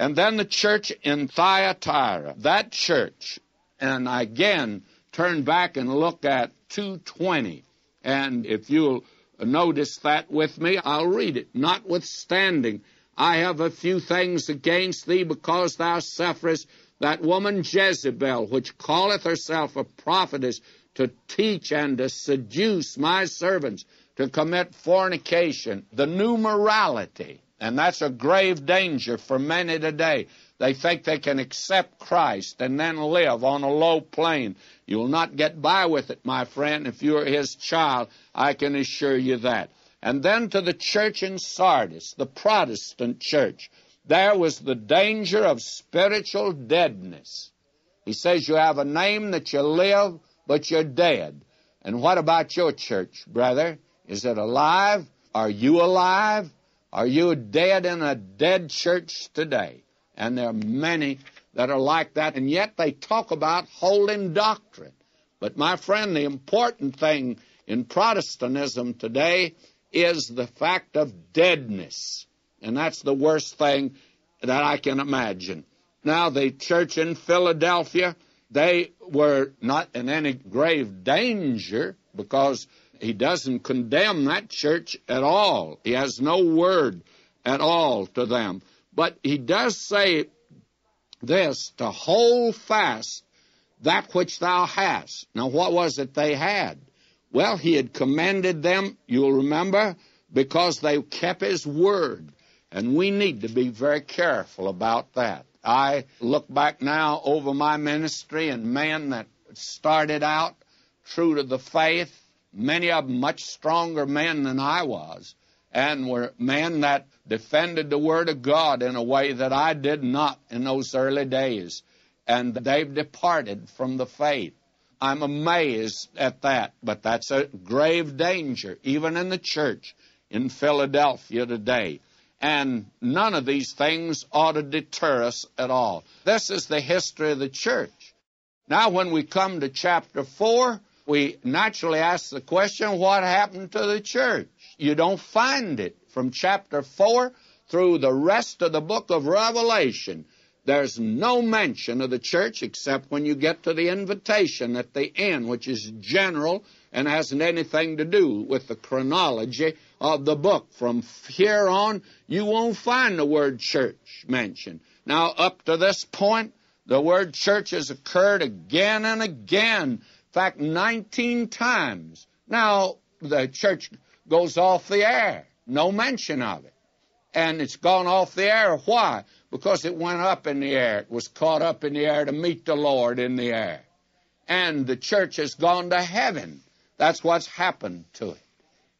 And then the church in Thyatira, that church, and I again turn back and look at 2:20. And if you'll notice that with me, I'll read it. Notwithstanding, I have a few things against thee, because thou sufferest that woman Jezebel, which calleth herself a prophetess, to teach and to seduce my servants to commit fornication, the new morality. And that's a grave danger for many today. They think they can accept Christ and then live on a low plane. You'll not get by with it, my friend, if you're his child. I can assure you that. And then to the church in Sardis, the Protestant church, there was the danger of spiritual deadness. He says you have a name that you live, but you're dead. And what about your church, brother? Is it alive? Are you alive? Are you dead in a dead church today? And there are many that are like that, and yet they talk about holding doctrine. But my friend, the important thing in Protestantism today is the fact of deadness. And that's the worst thing that I can imagine. Now, the church in Philadelphia, they were not in any grave danger, because he doesn't condemn that church at all. He has no word at all to them. But he does say this, to hold fast that which thou hast. Now, what was it they had? Well, he had commended them, you'll remember, because they kept his word. And we need to be very careful about that. I look back now over my ministry, and men that started out true to the faith, many of them much stronger men than I was, and were men that defended the Word of God in a way that I did not in those early days. And they've departed from the faith. I'm amazed at that, but that's a grave danger, even in the church in Philadelphia today. And none of these things ought to deter us at all. This is the history of the church. Now, when we come to chapter 4, we naturally ask the question, what happened to the church? You don't find it from chapter 4 through the rest of the book of Revelation. There's no mention of the church except when you get to the invitation at the end, which is general and hasn't anything to do with the chronology of the book. From here on, you won't find the word church mentioned. Now, up to this point, the word church has occurred again and again. In fact, 19 times. Now, the church goes off the air. No mention of it. And it's gone off the air. Why? Because it went up in the air. It was caught up in the air to meet the Lord in the air. And the church has gone to heaven. That's what's happened to it.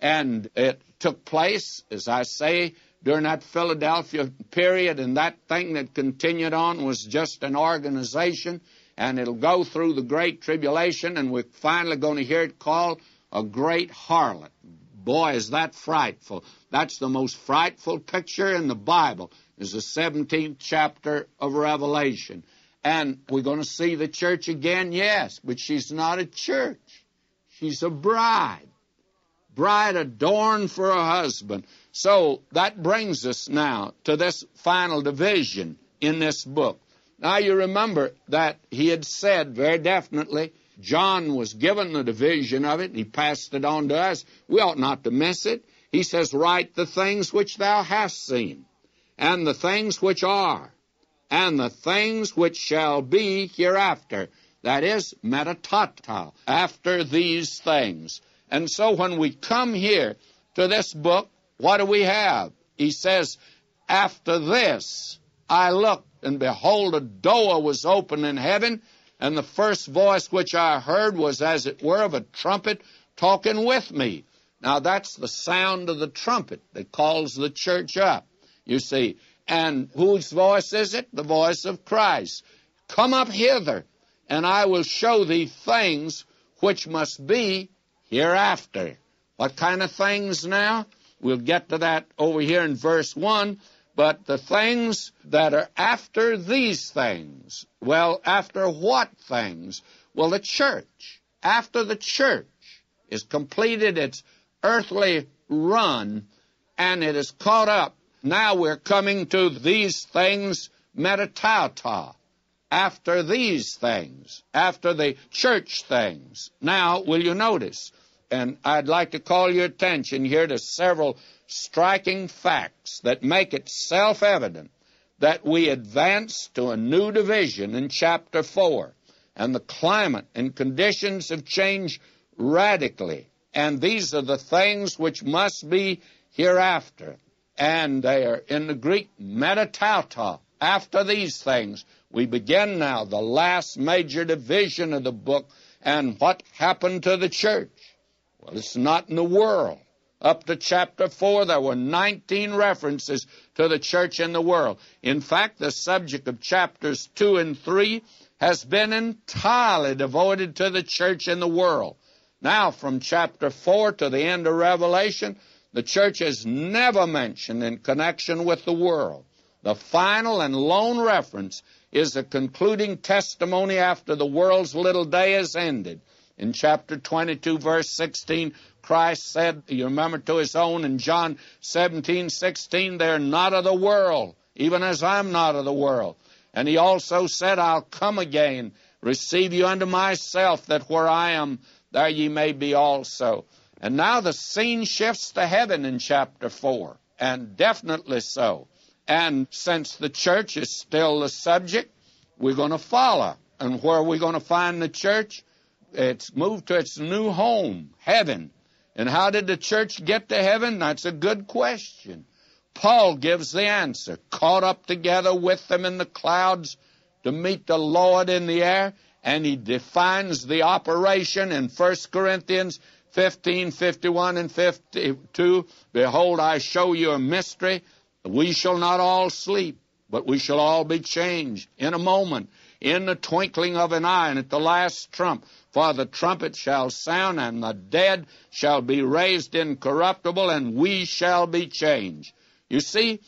And it took place, as I say, during that Philadelphia period, and that thing that continued on was just an organization, and it'll go through the Great Tribulation, and we're finally going to hear it called a great harlot. Boy, is that frightful. That's the most frightful picture in the Bible, is the 17th chapter of Revelation. And we're going to see the church again, yes, but she's not a church. She's a bride. Bride adorned for her husband. So that brings us now to this final division in this book. Now you remember that he had said very definitely, John was given the division of it. He passed it on to us. We ought not to miss it. He says, write the things which thou hast seen, and the things which are, and the things which shall be hereafter. That is, metatata, after these things. And so when we come here to this book, what do we have? He says, after this I looked, and behold, a door was open in heaven, and the first voice which I heard was as it were of a trumpet talking with me. Now that's the sound of the trumpet that calls the church up, you see. And whose voice is it? The voice of Christ. Come up hither, and I will show thee things which must be hereafter. What kind of things now? We'll get to that over here in verse 1. But the things that are after these things. Well, after what things? Well, the church. After the church is completed its earthly run and it is caught up, now we're coming to these things metatauta, after these things, after the church things. Now, will you notice, and I'd like to call your attention here to several striking facts that make it self-evident that we advance to a new division in chapter 4, and the climate and conditions have changed radically, and these are the things which must be hereafter, and they are in the Greek metatauta. After these things, we begin now the last major division of the book, and what happened to the church? Well, it's not in the world. Up to chapter 4, there were 19 references to the church in the world. In fact, the subject of chapters 2 and 3 has been entirely devoted to the church in the world. Now, from chapter 4 to the end of Revelation, the church is never mentioned in connection with the world. The final and lone reference is the concluding testimony after the world's little day is ended. In chapter 22, verse 16, Christ said, you remember, to his own in John 17:16, they're not of the world, even as I'm not of the world. And he also said, I'll come again, receive you unto myself, that where I am, there ye may be also. And now the scene shifts to heaven in chapter 4, and definitely so. And since the church is still the subject, we're going to follow. And where are we going to find the church? It's moved to its new home, heaven. And how did the church get to heaven? That's a good question. Paul gives the answer. Caught up together with them in the clouds to meet the Lord in the air. And he defines the operation in 1 Corinthians 15, 51 and 52. Behold, I show you a mystery. We shall not all sleep, but we shall all be changed in a moment, in the twinkling of an eye, and at the last trump. For the trumpet shall sound, and the dead shall be raised incorruptible, and we shall be changed. You see,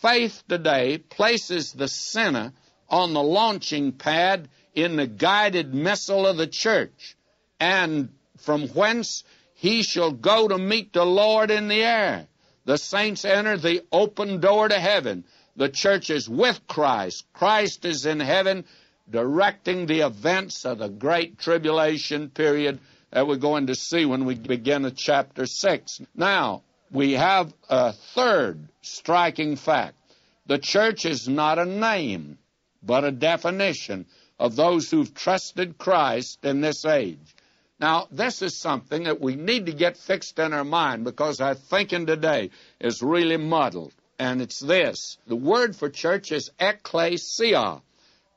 faith today places the sinner on the launching pad in the guided missile of the church, and from whence he shall go to meet the Lord in the air. The saints enter the open door to heaven. The church is with Christ. Christ is in heaven, directing the events of the great tribulation period that we're going to see when we begin at chapter 6. Now, we have a third striking fact. The church is not a name, but a definition of those who've trusted Christ in this age. Now, this is something that we need to get fixed in our mind, because our thinking today is really muddled. And it's this. The word for church is ekklesia.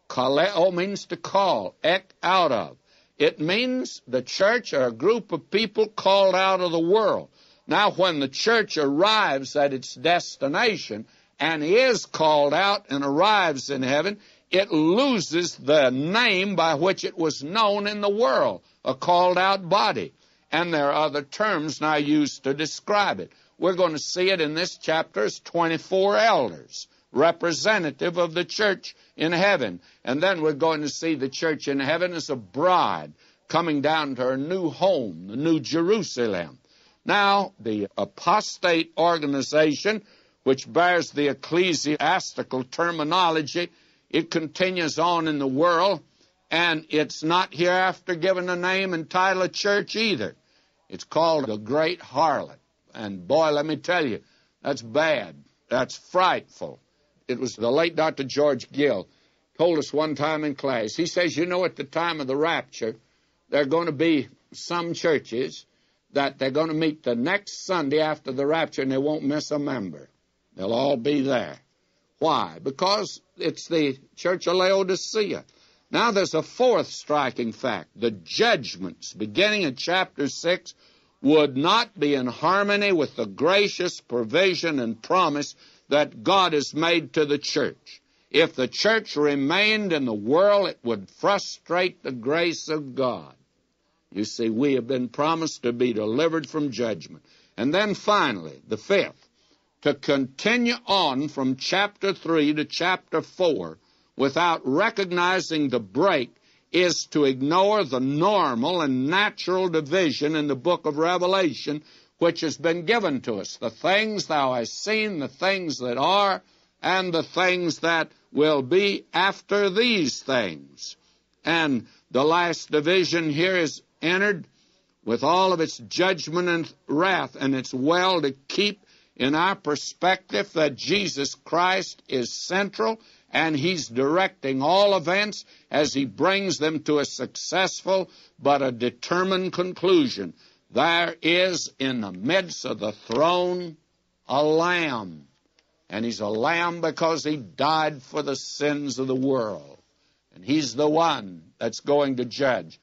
Kaleo means to call, ek, out of. It means the church are a group of people called out of the world. Now, when the church arrives at its destination and is called out and arrives in heaven, it loses the name by which it was known in the world, a called-out body. And there are other terms now used to describe it. We're going to see it in this chapter as 24 elders, representative of the church in heaven. And then we're going to see the church in heaven as a bride coming down to her new home, the New Jerusalem. Now, the apostate organization, which bears the ecclesiastical terminology, it continues on in the world, and it's not hereafter given a name and title of church either. It's called the Great Harlot. And boy, let me tell you, that's bad. That's frightful. It was the late Dr. George Gill told us one time in class. He says, you know, at the time of the rapture, there are going to be some churches that they're going to meet the next Sunday after the rapture, and they won't miss a member. They'll all be there. Why? Because it's the church of Laodicea. Now there's a fourth striking fact. The judgments, beginning in chapter 6, would not be in harmony with the gracious provision and promise that God has made to the church. If the church remained in the world, it would frustrate the grace of God. You see, we have been promised to be delivered from judgment. And then finally, the fifth, to continue on from chapter 3 to chapter 4 without recognizing the break is to ignore the normal and natural division in the book of Revelation which has been given to us. The things thou hast seen, the things that are, and the things that will be after these things. And the last division here is entered with all of its judgment and wrath, and it's well to keep in our perspective that Jesus Christ is central, and He's directing all events as He brings them to a successful but a determined conclusion. There is in the midst of the throne a Lamb, and He's a Lamb because He died for the sins of the world, and He's the one that's going to judge.